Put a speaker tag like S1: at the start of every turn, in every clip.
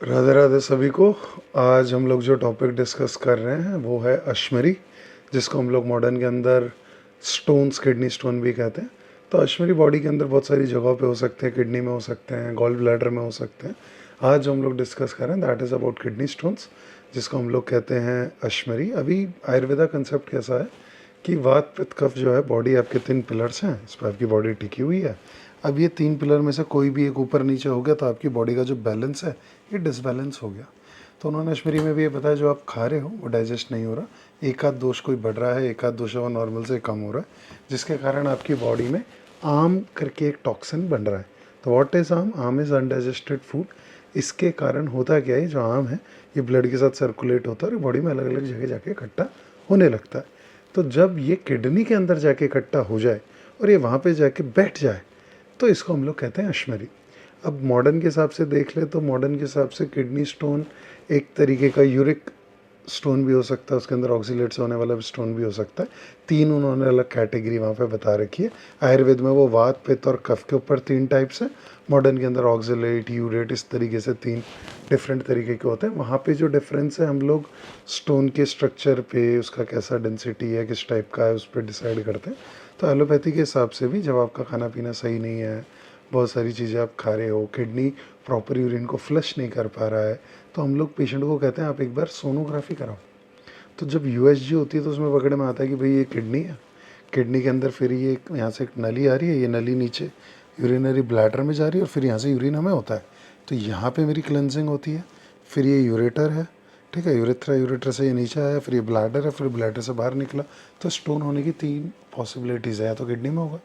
S1: राधे राधे सभी को। आज हम लोग जो टॉपिक डिस्कस कर रहे हैं वो है अश्मरी, जिसको हम लोग मॉडर्न के अंदर स्टोन्स, किडनी स्टोन भी कहते हैं। तो अश्मरी बॉडी के अंदर बहुत सारी जगहों पे हो सकते हैं, किडनी में हो सकते हैं, गॉल ब्लैडर में हो सकते हैं। आज जो हम लोग डिस्कस कर रहे हैं that is about kidney stones, जिसको हम लोग कहते हैं अश्मरी। अभी आयुर्वेदा कंसेप्ट कैसा है कि वात पित्त कफ जो है, बॉडी आपके 3 पिलर्स हैं, इस पर आपकी बॉडी टिकी हुई है। अब ये 3 पिलर में से कोई भी एक ऊपर नीचे हो गया तो आपकी बॉडी का जो बैलेंस है ये डिसबैलेंस हो गया। तो उन्होंने अश्मरी में भी ये बताया जो आप खा रहे हो वो डाइजेस्ट नहीं हो रहा, एक आध दोष कोई बढ़ रहा है, एक आध दोष वो नॉर्मल से कम हो रहा है, जिसके कारण आपकी बॉडी में आम करके एक टॉक्सिन बन रहा है। तो व्हाट इज़ आम? आम इज़ अनडाइजेस्टेड फूड। इसके कारण होता क्या है, जो आम है ये ब्लड के साथ सर्कुलेट होता है और बॉडी में अलग अलग जगह जाके इकट्ठा होने लगता है। तो जब ये किडनी के अंदर जाके इकट्ठा हो जाए और ये वहाँ पे जाके बैठ जाए तो इसको हम लोग कहते हैं अश्मरी। अब मॉडर्न के हिसाब से देख ले तो मॉडर्न के हिसाब से किडनी स्टोन एक तरीके का यूरिक स्टोन भी हो सकता है, उसके अंदर ऑक्सीलेट से होने वाला स्टोन भी हो सकता है। 3 उन्होंने अलग कैटेगरी वहाँ पे बता रखी है। आयुर्वेद में वो वात पित्त और कफ के ऊपर 3 टाइप्स हैं, मॉडर्न के अंदर ऑक्सीलेट, यूरेट, इस तरीके से 3 डिफरेंट तरीके के होते हैं। वहाँ पे जो डिफरेंस है हम लोग स्टोन के स्ट्रक्चर पे, उसका कैसा डेंसिटी है, किस टाइप का है, उस पर डिसाइड करते हैं। तो एलोपैथी के हिसाब से भी जब आपका खाना पीना सही नहीं है, बहुत सारी चीज़ें आप खा रहे हो, किडनी प्रॉपर यूरिन को फ्लश नहीं कर पा रहा है, तो हम लोग पेशेंट को कहते हैं आप एक बार सोनोग्राफी कराओ। तो जब यूएसजी होती है तो उसमें पकड़ में आता है कि भाई ये किडनी है, किडनी के अंदर फिर ये यहाँ से एक नली आ रही है, ये नली नीचे यूरिनरी ब्लैडर में जा रही है और फिर यहाँ से यूरिन हमें होता है। तो यहाँ पे मेरी क्लेंजिंग होती है, फिर ये यूरेटर है, ठीक है, यूरेथ्रा, यूरेटर से ये नीचे आया, फिर ये ब्लैडर है, फिर ब्लैडर से बाहर निकला। तो स्टोन होने की 3 पॉसिबिलिटीज़ है, या तो किडनी में होगा,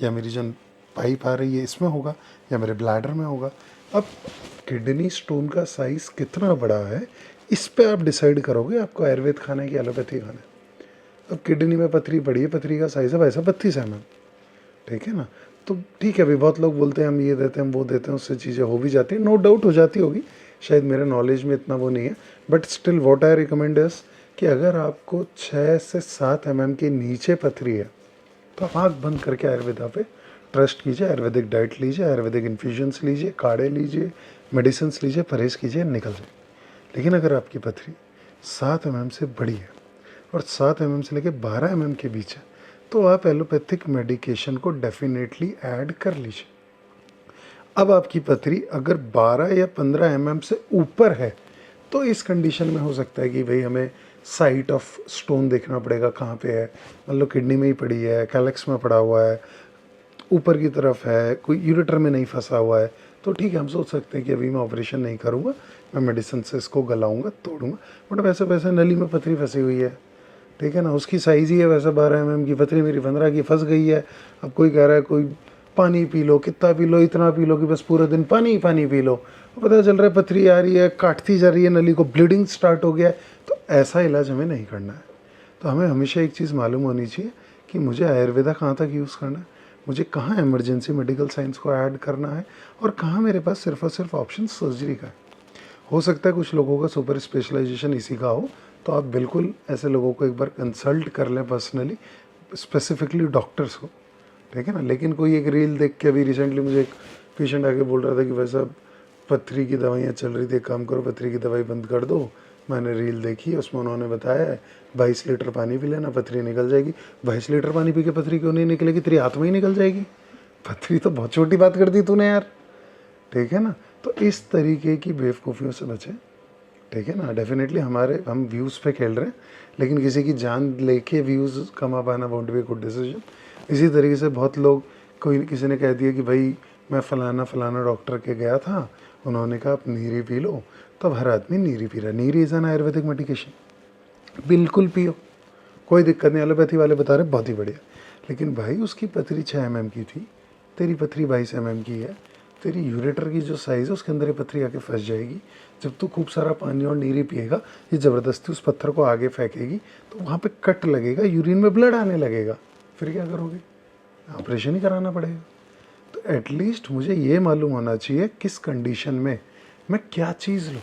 S1: या मेरी जो पाइप आ रही है इसमें होगा, या मेरे ब्लैडर में होगा। अब किडनी स्टोन का साइज़ कितना बड़ा है इस पे आप डिसाइड करोगे आपको आयुर्वेद खाना है कि एलोपैथी खाना है। अब किडनी में पथरी पड़ी है, पथरी का साइज़ है वैसा 32 mm, ठीक है ना। तो ठीक है, अभी बहुत लोग बोलते हैं हम ये देते हैं, हम वो देते हैं, उससे चीज़ें हो भी जाती हैं, नो डाउट हो जाती होगी, शायद मेरे नॉलेज में इतना वो नहीं है, but still what I recommend is कि अगर आपको 6 से 7 mm के नीचे पथरी है तो आप आँख बंद करके आयुर्वेदा पे ट्रस्ट कीजिए, आयुर्वेदिक डाइट लीजिए, आयुर्वेदिक इन्फ्यूजन्स लीजिए, काढ़े लीजिए, मेडिसिन लीजिए, परहेज़ कीजिए, निकल जाए। लेकिन अगर आपकी पथरी 7 mm से बड़ी है और 7 mm से लेकर 12 mm के बीच है तो आप एलोपैथिक मेडिकेशन को डेफिनेटली ऐड कर लीजिए। अब आपकी पथरी अगर 12 या 15 mm से ऊपर है तो इस कंडीशन में हो सकता है कि भाई हमें साइट ऑफ स्टोन देखना पड़ेगा, कहाँ पे है, मतलब किडनी में ही पड़ी है, कैलेक्स में पड़ा हुआ है, ऊपर की तरफ है, कोई यूरेटर में नहीं फंसा हुआ है, तो ठीक है, हम सोच सकते हैं कि अभी मैं ऑपरेशन नहीं करूँगा, मैं मेडिसिन से इसको गलाऊंगा, तोड़ूंगा। बट वैसे वैसे नली में पथरी फंसी हुई है, ठीक है ना, उसकी साइज़ ही है वैसे 12 mm की, पथरी मेरी 15 की फंस गई है। अब कोई कह रहा है कोई पानी पी लो, कितना पी लो, इतना पी लो कि बस पूरा दिन पानी ही पानी पी लो, पता चल रहा है पथरी आ रही है, काटती जा रही है नली को, ब्लीडिंग स्टार्ट हो गया है। तो ऐसा इलाज हमें नहीं करना है। तो हमें हमेशा एक चीज़ मालूम होनी चाहिए कि मुझे आयुर्वेदा कहाँ तक यूज़ करना है, मुझे कहाँ इमरजेंसी मेडिकल साइंस को ऐड करना है, और कहाँ मेरे पास सिर्फ और सिर्फ ऑप्शन सर्जरी का है। हो सकता है कुछ लोगों का सुपर स्पेशलाइजेशन इसी का हो, तो आप बिल्कुल ऐसे लोगों को एक बार कंसल्ट कर लें पर्सनली, स्पेसिफिकली डॉक्टर्स को, ठीक है ना। लेकिन कोई एक रील देख के, अभी रिसेंटली मुझे एक पेशेंट आके बोल रहा था कि वैसा पथरी की दवाइयाँ चल रही थी, एक काम करो पथरी की दवाई बंद कर दो। मैंने रील देखी, उसमें उन्होंने बताया है 22 लीटर पानी पी लेना, पथरी निकल जाएगी। 22 लीटर पानी पी के पथरी क्यों नहीं निकलेगी, तेरी हाथ में ही निकल जाएगी। पथरी तो बहुत छोटी बात कर दी तूने यार, ठीक है ना। तो इस तरीके की बेवकूफ़ियों से बचें, ठीक है ना। डेफिनेटली हम व्यूज़ पे खेल रहे हैं, लेकिन किसी की जान लेके व्यूज़ कमा पाना वोंट बी गुड डिसीजन। इसी तरीके से बहुत लोग, कोई किसी ने कह दिया कि भाई मैं फ़लाना फ़लाना डॉक्टर के गया था, उन्होंने कहा आप नीरी पी लो, तो अब हर आदमी नीरी पी रहा है। NEERI is an Ayurvedic medication, बिल्कुल पियो, कोई दिक्कत नहीं। एलोपैथी वाले बता रहे बहुत ही बढ़िया। लेकिन भाई उसकी पथरी 6 mm की थी, तेरी पथरी 22 mm की है, तेरी यूरेटर की जो साइज़ है उसके अंदर ये पथरी आके फंस जाएगी। जब तू खूब सारा पानी और नीरी पिएगा, ये ज़बरदस्ती उस पत्थर को आगे फेंकेगी, तो वहाँ पे कट लगेगा, यूरिन में ब्लड आने लगेगा, फिर क्या करोगे, ऑपरेशन ही कराना पड़ेगा। तो एटलीस्ट मुझे ये मालूम होना चाहिए किस कंडीशन में मैं क्या चीज़ लूँ।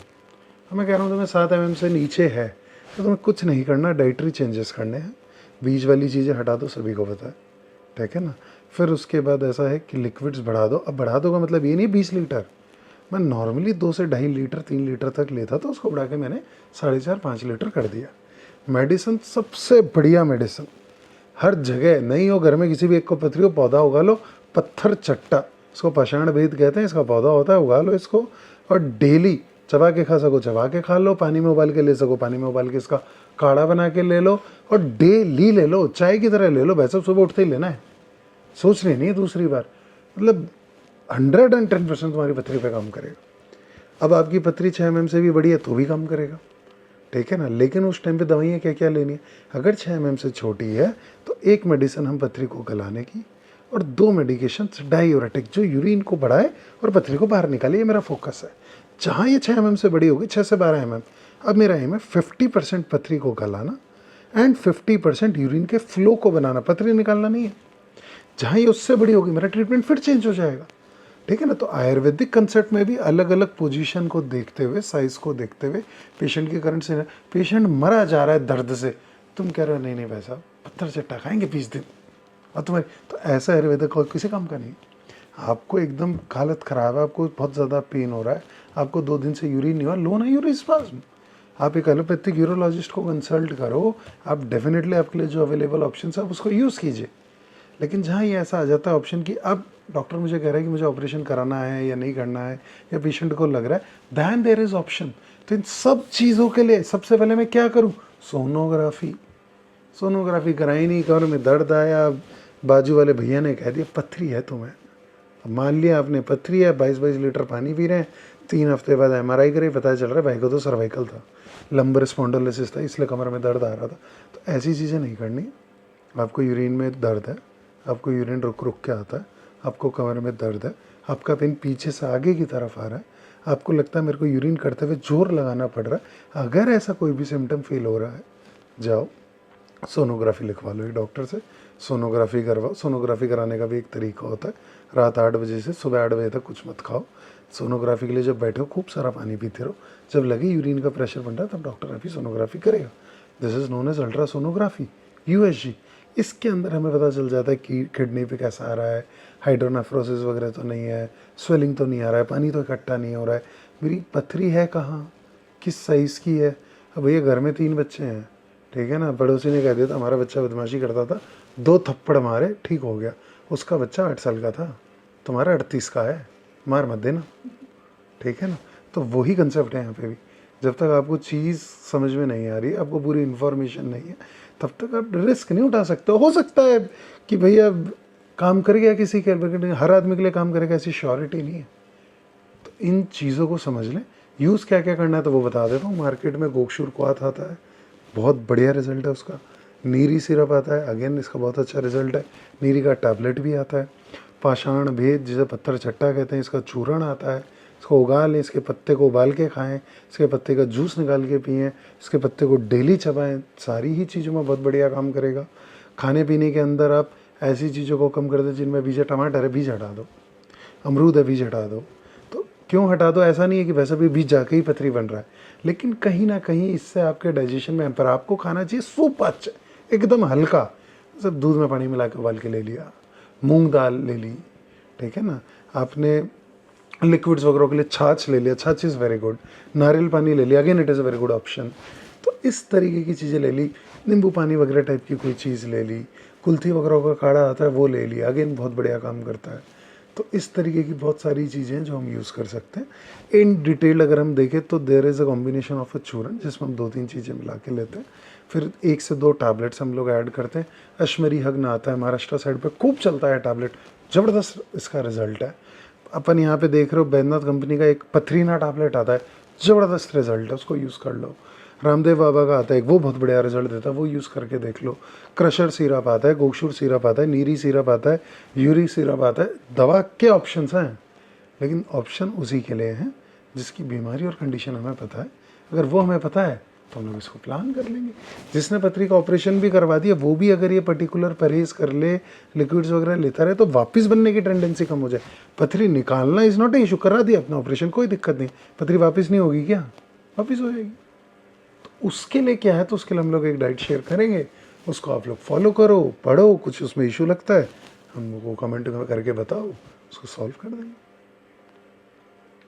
S1: मैं कह रहा हूँ तुम्हें 7 mm से नीचे है तो तुम्हें कुछ नहीं करना, डाइटरी चेंजेस करने हैं, बीज वाली चीज़ें हटा दो, सभी को पता है, ठीक है ना। फिर उसके बाद ऐसा है कि लिक्विड्स बढ़ा दो। अब बढ़ा दो का मतलब ये नहीं 20 लीटर, मैं नॉर्मली 2 से 2.5 लीटर 3 लीटर तक लेता था, उसको बढ़ा के मैंने 4.5-5 लीटर कर दिया। मेडिसिन सबसे बढ़िया मेडिसिन, हर जगह नहीं हो घर में किसी भी एक को पथरी हो, पौधा उगा लो, पत्थर चट्टा, इसको पाषाण भेद कहते हैं, इसका पौधा होता है, उगा लो इसको और डेली चबा के खा सको चबा के खा लो, पानी में उबाल के ले सको पानी में उबाल के इसका काढ़ा बना के ले लो और डेली ले लो, चाय की तरह ले लो। वैसे सुबह उठते ही लेना है, सोच लेनी है दूसरी बार, मतलब 110% तुम्हारी पथरी पे काम करेगा। अब आपकी पथरी 6 mm से भी बड़ी है तो भी काम करेगा, ठीक है ना। लेकिन उस टाइम पे दवाइयाँ क्या क्या लेनी है, अगर 6 mm से छोटी है तो एक मेडिसिन हम पथरी को गलाने की और 2 मेडिकेशन डायूरेटिक जो यूरिन को बढ़ाए और पथरी को बाहर निकाले, ये मेरा फोकस है। जहाँ ये 6 mm से बड़ी होगी 6 से 12 mm, अब मेरा एम है 50% पथरी को गलाना एंड 50% यूरिन के फ्लो को बनाना, पथरी निकालना नहीं है। जहाँ ये उससे बड़ी होगी मेरा ट्रीटमेंट फिर चेंज हो जाएगा, ठीक है ना। तो आयुर्वेदिक कंसेप्ट में भी अलग अलग पोजीशन को देखते हुए, साइज को देखते हुए, पेशेंट की करंट से, पेशेंट मरा जा रहा है दर्द से, तुम कह रहे हो नहीं नहीं भाई साहब पत्थर चट्टा खाएंगे 20 दिन और तुम्हारी, तो ऐसा आयुर्वेदिक कोई किसी काम का नहीं। आपको एकदम हालत ख़राब है, आपको बहुत ज़्यादा पेन हो रहा है, आपको 2 दिन से यूरिन नहीं हुआ, लो ना यूरिस्पाज्म, आप एक एलोपैथिक यूरोलॉजिस्ट को कंसल्ट करो, आप डेफिनेटली आपके लिए जो अवेलेबल ऑप्शन है आप उसको यूज़ कीजिए। लेकिन जहाँ ये ऐसा आ जाता है ऑप्शन कि अब डॉक्टर मुझे कह रहा है कि मुझे ऑपरेशन कराना है या नहीं करना है, या पेशेंट को लग रहा है, दैन देयर इज़ ऑप्शन। तो इन सब चीज़ों के लिए सबसे पहले मैं क्या करूँ, सोनोग्राफी। सोनोग्राफी कराई नहीं, कमर में दर्द आया, बाजू वाले भैया ने कह दिया पथरी है तुम्हें। अब मान लिया आपने पथरी है, 22 लीटर पानी पी रहे हैं, 3 हफ्ते बाद MRI करी, पता चल रहा है भाई को तो सर्वाइकल था, लंबर स्पॉन्डिलोसिस था, इसलिए कमर में दर्द आ रहा था। तो ऐसी चीज़ें नहीं करनी। आपको यूरिन में दर्द है, आपको यूरिन रुक रुक के आता है, आपको कमर में दर्द है, आपका पेन पीछे से आगे की तरफ आ रहा है, आपको लगता है मेरे को यूरिन करते हुए जोर लगाना पड़ रहा है, अगर ऐसा कोई भी सिम्टम फील हो रहा है, जाओ सोनोग्राफी लिखवा लो एक डॉक्टर से, सोनोग्राफी करवाओ। सोनोग्राफी कराने का भी एक तरीका होता है, रात 8 बजे से सुबह 8 बजे तक कुछ मत खाओ, सोनोग्राफी के लिए जब बैठे हो खूब सारा पानी पीते रहो, जब लगे यूरिन का प्रेशर बन रहा है तब डॉक्टर अभी सोनोग्राफी करेगा। This is known as ultra sonography, USG। इसके अंदर हमें पता चल जाता है कि किडनी पे कैसा आ रहा है, हाइड्रोनेफ्रोसिस वगैरह तो नहीं है, स्वेलिंग तो नहीं आ रहा है, पानी तो इकट्ठा नहीं हो रहा है, मेरी पथरी है कहाँ, किस साइज़ की है। अब भैया घर में 3 बच्चे हैं, ठीक है ना, पड़ोसी ने कह दिया था हमारा बच्चा बदमाशी करता था, 2 थप्पड़ मारे ठीक हो गया, उसका बच्चा 8 साल का था, तुम्हारा 38 का है, मार मत देना, ठीक है ना। तो वही कंसेप्ट है यहाँ पे भी, जब तक आपको चीज़ समझ में नहीं आ रही, आपको पूरी इन्फॉर्मेशन नहीं है, तब तक आप रिस्क नहीं उठा सकते। हो सकता है कि भैया काम कर गया किसी के, हर आदमी के लिए काम करेगा ऐसी श्योरिटी नहीं है। तो इन चीज़ों को समझ लें, यूज़ क्या क्या करना है तो वो बता देता हूँ। मार्केट में गोक्षूर क्वाथ आता है, बहुत बढ़िया रिजल्ट है उसका। नीरी सिरप आता है, अगेन इसका बहुत अच्छा रिजल्ट है। नीरी का टैबलेट भी आता है। पाषाण भेद जिसे पत्थर चट्टा कहते हैं, इसका चूर्ण आता है, इसको उगा लें, इसके पत्ते को उबाल के खाएं, इसके पत्ते का जूस निकाल के पिएं, इसके पत्ते को डेली चबाएं, सारी ही चीज़ों में बहुत बढ़िया काम करेगा। खाने पीने के अंदर आप ऐसी चीज़ों को कम कर दें जिनमें बीज, टमाटर है बीज हटा दो, अमरूद है बीज हटा दो। तो क्यों हटा दो, ऐसा नहीं है कि वैसे भी बीज जाके ही पथरी बन रहा है, लेकिन कहीं ना कहीं इससे आपके डाइजेशन में, पर आपको खाना चाहिए सुपच, एकदम हल्का, सब दूध में पानी मिला के उबाल के ले लिया, मूंग दाल ले ली, ठीक है ना, आपने लिक्विड्स वगैरह के लिए छाछ ले लिया, छाछ इज़ वेरी गुड, नारियल पानी ले लिया, again it is a very good option. तो इस तरीके की चीज़ें ले ली, नींबू पानी वगैरह टाइप की कोई चीज़ ले ली, कुल्थी वगैरह का काढ़ा आता है वो ले लिया, अगेन बहुत बढ़िया काम करता है। तो इस तरीके की बहुत सारी चीज़ें हैं जो हम यूज़ कर सकते हैं। इन डिटेल अगर हम देखें तो there is a combination of a churan जिसमें हम 2-3 चीज़ें मिला के लेते हैं, फिर 1 से 2 टैबलेट्स हम लोग ऐड करते हैं। अश्मरी हग्न आता है, महाराष्ट्र साइड पे खूब चलता है टैबलेट, ज़बरदस्त इसका रिजल्ट है। अपन यहाँ पे देख रहे हो बैद्यनाथ कंपनी का एक पथरीना टैबलेट आता है, ज़बरदस्त रिजल्ट है, उसको यूज़ कर लो। रामदेव बाबा का आता है एक, वो बहुत बढ़िया रिजल्ट देता है, वो यूज़ करके देख लो। क्रशर सिरप आता है, गोक्षुर सिरप आता है, नीरी सिरप आता है, यूरिक सिरप आता है। दवा के ऑप्शंस हैं, लेकिन ऑप्शन उसी के लिए हैं जिसकी बीमारी और कंडीशन हमें पता है। अगर वो हमें पता है तो हम लोग इसको प्लान कर लेंगे। जिसने पथरी का ऑपरेशन भी करवा दिया वो भी अगर ये पर्टिकुलर परहेज कर ले, लिक्विड्स वगैरह लेता रहे, तो वापस बनने की टेंडेंसी कम हो जाए। पथरी निकालना इज़ नॉट ए इशू, करा दिया अपना ऑपरेशन, कोई दिक्कत नहीं, पथरी वापस नहीं होगी क्या, वापस हो जाएगी। तो उसके लिए क्या है, तो उसके लिए हम लोग एक डाइट शेयर करेंगे, उसको आप लोग फॉलो करो, पढ़ो, कुछ उसमें इशू लगता है हमको कमेंट करके बताओ, उसको सॉल्व कर देंगे।